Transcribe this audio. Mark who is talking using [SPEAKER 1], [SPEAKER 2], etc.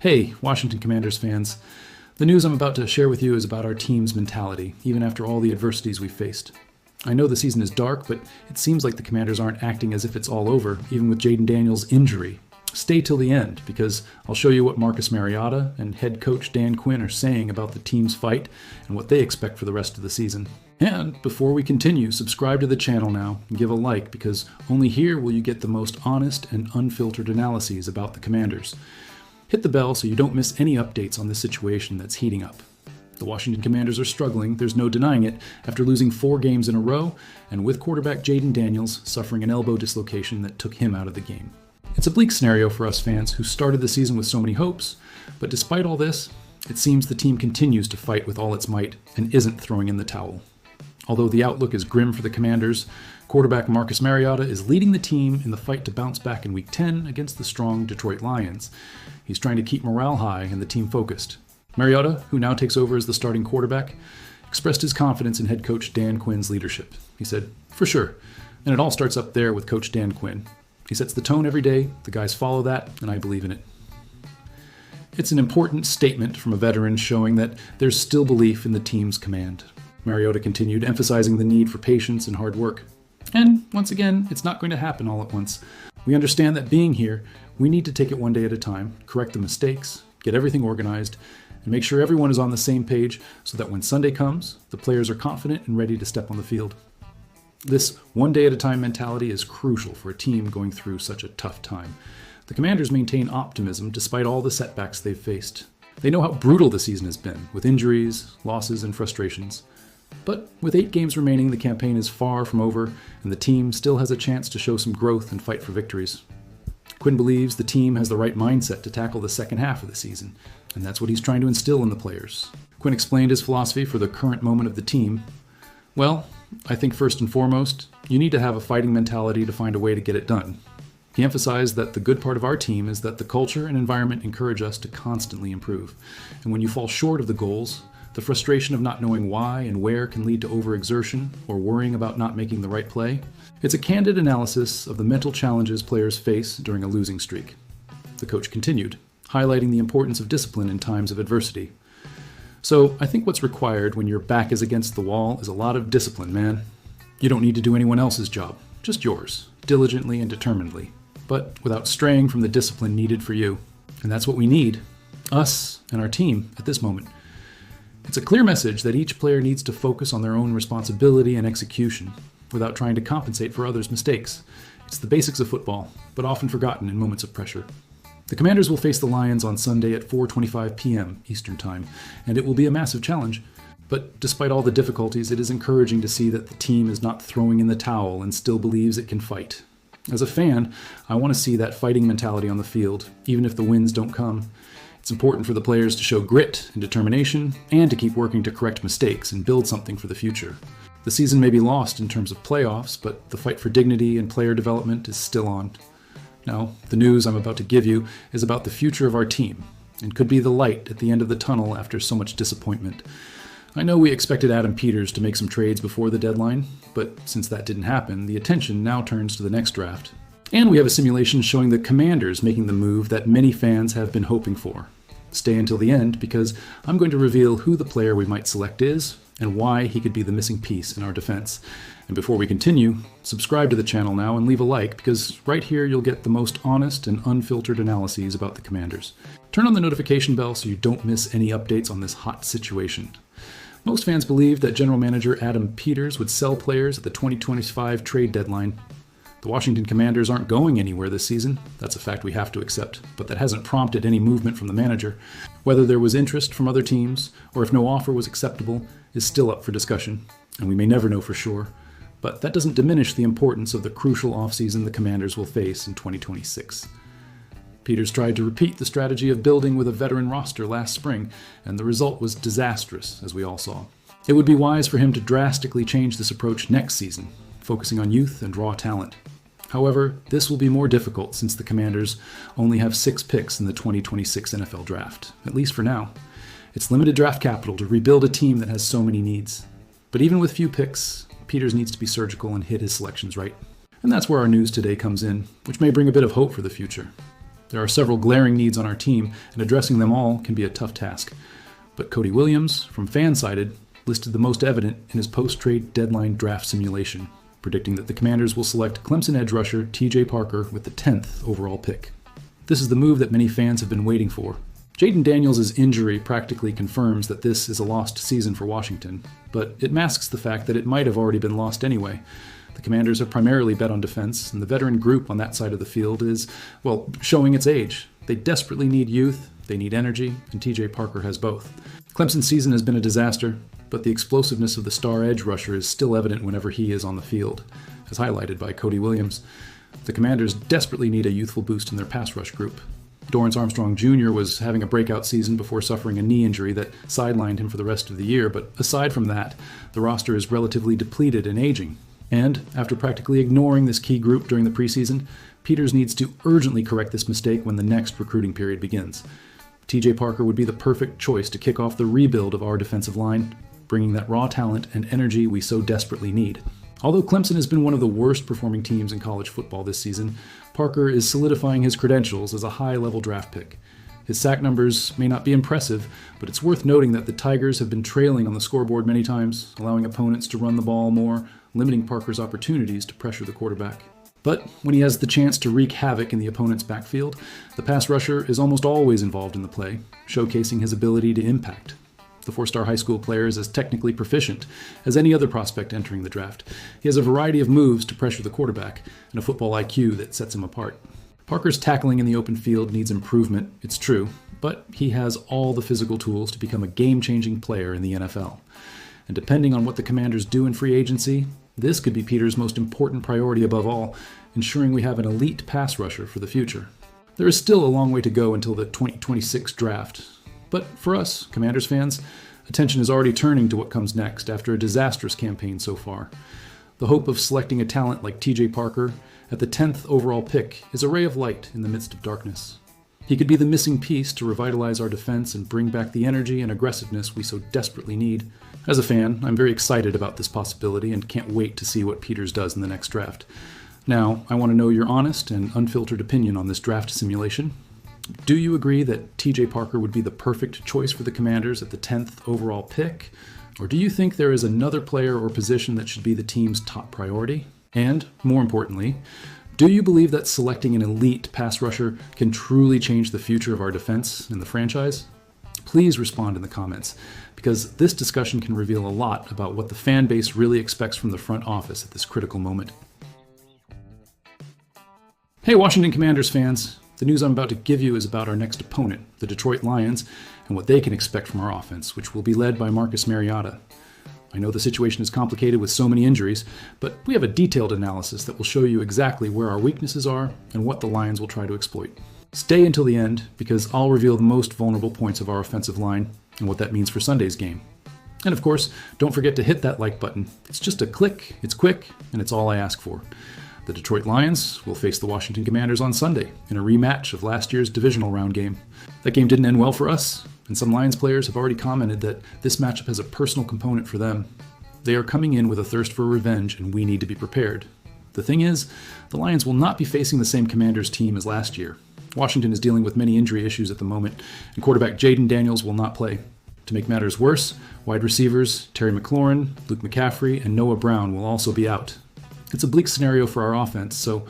[SPEAKER 1] Hey, Washington Commanders fans. The news I'm about to share with you is about our team's mentality, even after all the adversities we've faced. I know the season is dark, but it seems like the Commanders aren't acting as if it's all over, even with Jayden Daniels' injury. Stay till the end, because I'll show you what Marcus Mariota and head coach Dan Quinn are saying about the team's fight and what they expect for the rest of the season. And before we continue, subscribe to the channel now and give a like, because only here will you get the most honest and unfiltered analyses about the Commanders. Hit the bell so you don't miss any updates on this situation that's heating up. The Washington Commanders are struggling, there's no denying it, after losing 4 games in a row, and with quarterback Jayden Daniels suffering an elbow dislocation that took him out of the game. It's a bleak scenario for us fans who started the season with so many hopes, but despite all this, it seems the team continues to fight with all its might and isn't throwing in the towel. Although the outlook is grim for the Commanders, quarterback Marcus Mariota is leading the team in the fight to bounce back in Week 10 against the strong Detroit Lions. He's trying to keep morale high and the team focused. Mariota, who now takes over as the starting quarterback, expressed his confidence in head coach Dan Quinn's leadership. He said, "For sure, and it all starts up there with Coach Dan Quinn. He sets the tone every day, the guys follow that, and I believe in it." It's an important statement from a veteran showing that there's still belief in the team's command. Mariota continued, emphasizing the need for patience and hard work. And once again, it's not going to happen all at once. We understand that being here, we need to take it one day at a time, correct the mistakes, get everything organized, and make sure everyone is on the same page so that when Sunday comes, the players are confident and ready to step on the field. This one day at a time mentality is crucial for a team going through such a tough time. The Commanders maintain optimism despite all the setbacks they've faced. They know how brutal the season has been, with injuries, losses, and frustrations. But with 8 games remaining, the campaign is far from over, and the team still has a chance to show some growth and fight for victories. Quinn believes the team has the right mindset to tackle the second half of the season, and that's what he's trying to instill in the players. Quinn explained his philosophy for the current moment of the team. Well, I think first and foremost, you need to have a fighting mentality to find a way to get it done. He emphasized that the good part of our team is that the culture and environment encourage us to constantly improve. And when you fall short of the goals, the frustration of not knowing why and where can lead to overexertion or worrying about not making the right play. It's a candid analysis of the mental challenges players face during a losing streak. The coach continued, highlighting the importance of discipline in times of adversity. So I think what's required when your back is against the wall is a lot of discipline, man. You don't need to do anyone else's job, just yours, diligently and determinedly, but without straying from the discipline needed for you. And that's what we need, us and our team at this moment. It's a clear message that each player needs to focus on their own responsibility and execution without trying to compensate for others' mistakes. It's the basics of football, but often forgotten in moments of pressure. The Commanders will face the Lions on Sunday at 4:25 p.m. Eastern Time, and it will be a massive challenge. But despite all the difficulties, it is encouraging to see that the team is not throwing in the towel and still believes it can fight. As a fan, I want to see that fighting mentality on the field, even if the wins don't come. It's important for the players to show grit and determination, and to keep working to correct mistakes and build something for the future. The season may be lost in terms of playoffs, but the fight for dignity and player development is still on. Now, the news I'm about to give you is about the future of our team, and could be the light at the end of the tunnel after so much disappointment. I know we expected Adam Peters to make some trades before the deadline, but since that didn't happen, the attention now turns to the next draft. And we have a simulation showing the Commanders making the move that many fans have been hoping for. Stay until the end, because I'm going to reveal who the player we might select is and why he could be the missing piece in our defense. And before we continue, subscribe to the channel now and leave a like, because right here you'll get the most honest and unfiltered analyses about the Commanders. Turn on the notification bell so you don't miss any updates on this hot situation. Most fans believed that General Manager Adam Peters would sell players at the 2025 trade deadline. The Washington Commanders aren't going anywhere this season. That's a fact we have to accept, but that hasn't prompted any movement from the manager. Whether there was interest from other teams, or if no offer was acceptable, is still up for discussion, and we may never know for sure. But that doesn't diminish the importance of the crucial offseason the Commanders will face in 2026. Peters tried to repeat the strategy of building with a veteran roster last spring, and the result was disastrous, as we all saw. It would be wise for him to drastically change this approach next season, focusing on youth and raw talent. However, this will be more difficult since the Commanders only have 6 picks in the 2026 NFL Draft, at least for now. It's limited draft capital to rebuild a team that has so many needs. But even with few picks, Peters needs to be surgical and hit his selections right. And that's where our news today comes in, which may bring a bit of hope for the future. There are several glaring needs on our team, and addressing them all can be a tough task. But Cody Williams, from Fansided, listed the most evident in his post-trade deadline draft simulation, predicting that the Commanders will select Clemson edge rusher TJ Parker with the 10th overall pick. This is the move that many fans have been waiting for. Jayden Daniels' injury practically confirms that this is a lost season for Washington, but it masks the fact that it might have already been lost anyway. The Commanders have primarily bet on defense, and the veteran group on that side of the field is, well, showing its age. They desperately need youth, they need energy, and TJ Parker has both. Clemson's season has been a disaster, but the explosiveness of the star edge rusher is still evident whenever he is on the field, as highlighted by Cody Williams. The Commanders desperately need a youthful boost in their pass rush group. Dorrance Armstrong Jr. was having a breakout season before suffering a knee injury that sidelined him for the rest of the year, but aside from that, the roster is relatively depleted and aging. And, after practically ignoring this key group during the preseason, Peters needs to urgently correct this mistake when the next recruiting period begins. TJ Parker would be the perfect choice to kick off the rebuild of our defensive line, bringing that raw talent and energy we so desperately need. Although Clemson has been one of the worst performing teams in college football this season, Parker is solidifying his credentials as a high-level draft pick. His sack numbers may not be impressive, but it's worth noting that the Tigers have been trailing on the scoreboard many times, allowing opponents to run the ball more, limiting Parker's opportunities to pressure the quarterback. But when he has the chance to wreak havoc in the opponent's backfield, the pass rusher is almost always involved in the play, showcasing his ability to impact. The four-star high school player is as technically proficient as any other prospect entering the draft. He has a variety of moves to pressure the quarterback and a football IQ that sets him apart. Parker's tackling in the open field needs improvement, it's true, but he has all the physical tools to become a game-changing player in the NFL. And depending on what the Commanders do in free agency, this could be Peters' most important priority above all, ensuring we have an elite pass rusher for the future. There is still a long way to go until the 2026 draft, but for us, Commanders fans, attention is already turning to what comes next after a disastrous campaign so far. The hope of selecting a talent like TJ Parker at the 10th overall pick is a ray of light in the midst of darkness. He could be the missing piece to revitalize our defense and bring back the energy and aggressiveness we so desperately need. As a fan, I'm very excited about this possibility and can't wait to see what Peters does in the next draft. Now, I want to know your honest and unfiltered opinion on this draft simulation. Do you agree that TJ Parker would be the perfect choice for the Commanders at the 10th overall pick? Or do you think there is another player or position that should be the team's top priority? And, more importantly, do you believe that selecting an elite pass rusher can truly change the future of our defense and the franchise? Please respond in the comments, because this discussion can reveal a lot about what the fan base really expects from the front office at this critical moment. Hey Washington Commanders fans, the news I'm about to give you is about our next opponent, the Detroit Lions, and what they can expect from our offense, which will be led by Marcus Mariota. I know the situation is complicated with so many injuries, but we have a detailed analysis that will show you exactly where our weaknesses are and what the Lions will try to exploit. Stay until the end, because I'll reveal the most vulnerable points of our offensive line and what that means for Sunday's game. And of course, don't forget to hit that like button. It's just a click, it's quick, and it's all I ask for. The Detroit Lions will face the Washington Commanders on Sunday in a rematch of last year's divisional round game. That game didn't end well for us, and some Lions players have already commented that this matchup has a personal component for them. They are coming in with a thirst for revenge, and we need to be prepared. The thing is, the Lions will not be facing the same Commanders team as last year. Washington is dealing with many injury issues at the moment, and quarterback Jayden Daniels will not play. To make matters worse, wide receivers Terry McLaurin, Luke McCaffrey, and Noah Brown will also be out. It's a bleak scenario for our offense, so